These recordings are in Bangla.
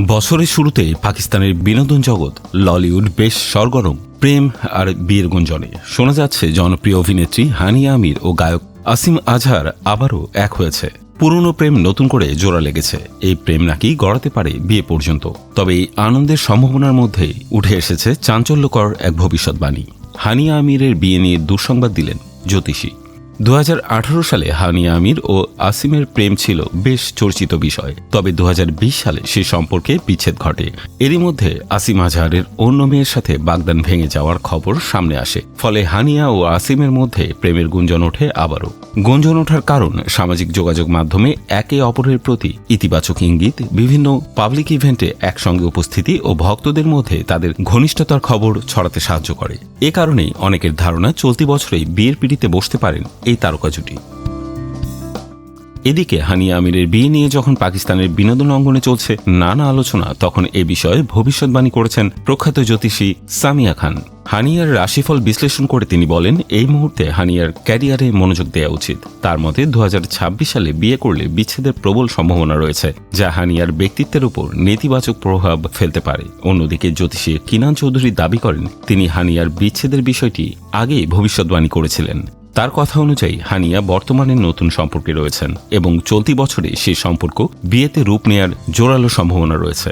বছরের শুরুতে পাকিস্তানের বিনোদন জগৎ ললিউড বেশ সরগরম প্রেম আর বিয়ের গুঞ্জনে। শোনা যাচ্ছে জনপ্রিয় অভিনেত্রী হানিয়া আমির ও গায়ক আসিম আজহার আবারও এক হয়েছে। পুরনো প্রেম নতুন করে জোড়া লেগেছে। এই প্রেম নাকি গড়াতে পারে বিয়ে পর্যন্ত। তবে এই আনন্দের সম্ভাবনার মধ্যেই উঠে এসেছে চাঞ্চল্যকর এক ভবিষ্যৎবাণী। হানিয়া আমিরের বিয়ে নিয়ে দুঃসংবাদ দিলেন জ্যোতিষী। 2018 সালে হানিয়া আমির ও আসিমের প্রেম ছিল বেশ চর্চিত বিষয়। তবে 2020 সালে সে সম্পর্কে বিচ্ছেদ ঘটে। এরই মধ্যে আসিম আজহারের অন্য মেয়ের সাথে বাগদান ভেঙে যাওয়ার খবর সামনে আসে। ফলে হানিয়া ও আসিমের মধ্যে প্রেমের গুঞ্জন ওঠে আবারও। গুঞ্জন ওঠার কারণ সামাজিক যোগাযোগ মাধ্যমে একে অপরের প্রতি ইতিবাচক ইঙ্গিত, বিভিন্ন পাবলিক ইভেন্টে একসঙ্গে উপস্থিতি ও ভক্তদের মধ্যে তাদের ঘনিষ্ঠতার খবর ছড়াতে সাহায্য করে। এ কারণেই অনেকের ধারণা চলতি বছরেই বিয়ের পিঁড়িতে বসতে পারেন এই তারকা জুটি। এদিকে হানিয়া আমিরের বিয়ে নিয়ে যখন পাকিস্তানের বিনোদন অঙ্গনে চলছে নানা আলোচনা, তখন এ বিষয়ে ভবিষ্যৎবাণী করেছেন প্রখ্যাত জ্যোতিষী সামিয়া খান। হানিয়ার রাশিফল বিশ্লেষণ করে তিনি বলেন, এই মুহূর্তে হানিয়ার ক্যারিয়ারে মনোযোগ দেওয়া উচিত। তার মতে 2026 সালে বিয়ে করলে বিচ্ছেদের প্রবল সম্ভাবনা রয়েছে, যা হানিয়ার ব্যক্তিত্বের উপর নেতিবাচক প্রভাব ফেলতে পারে। অন্যদিকে জ্যোতিষী কিনান চৌধুরী দাবি করেন, তিনি হানিয়ার বিচ্ছেদের বিষয়টি আগেই ভবিষ্যৎবাণী করেছিলেন। তার কথা অনুযায়ী হানিয়া বর্তমানে নতুন সম্পর্কে রয়েছেন এবং চলতি বছরে সেই সম্পর্ক বিয়েতে রূপ নেয়ার জোরালো সম্ভাবনা রয়েছে।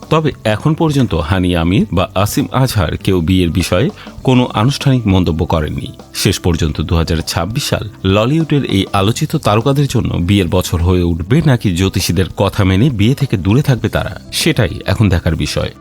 তবে এখন পর্যন্ত হানিয়া আমির বা আসিম আজহার কেউ বিয়ের বিষয়ে কোনো আনুষ্ঠানিক মন্তব্য করেননি। শেষ পর্যন্ত 2026 সাল ললিউডের এই আলোচিত তারকাদের জন্য বিয়ের বছর হয়ে উঠবে নাকি জ্যোতিষীদের কথা মেনে বিয়ে থেকে দূরে থাকবে তারা, সেটাই এখন দেখার বিষয়।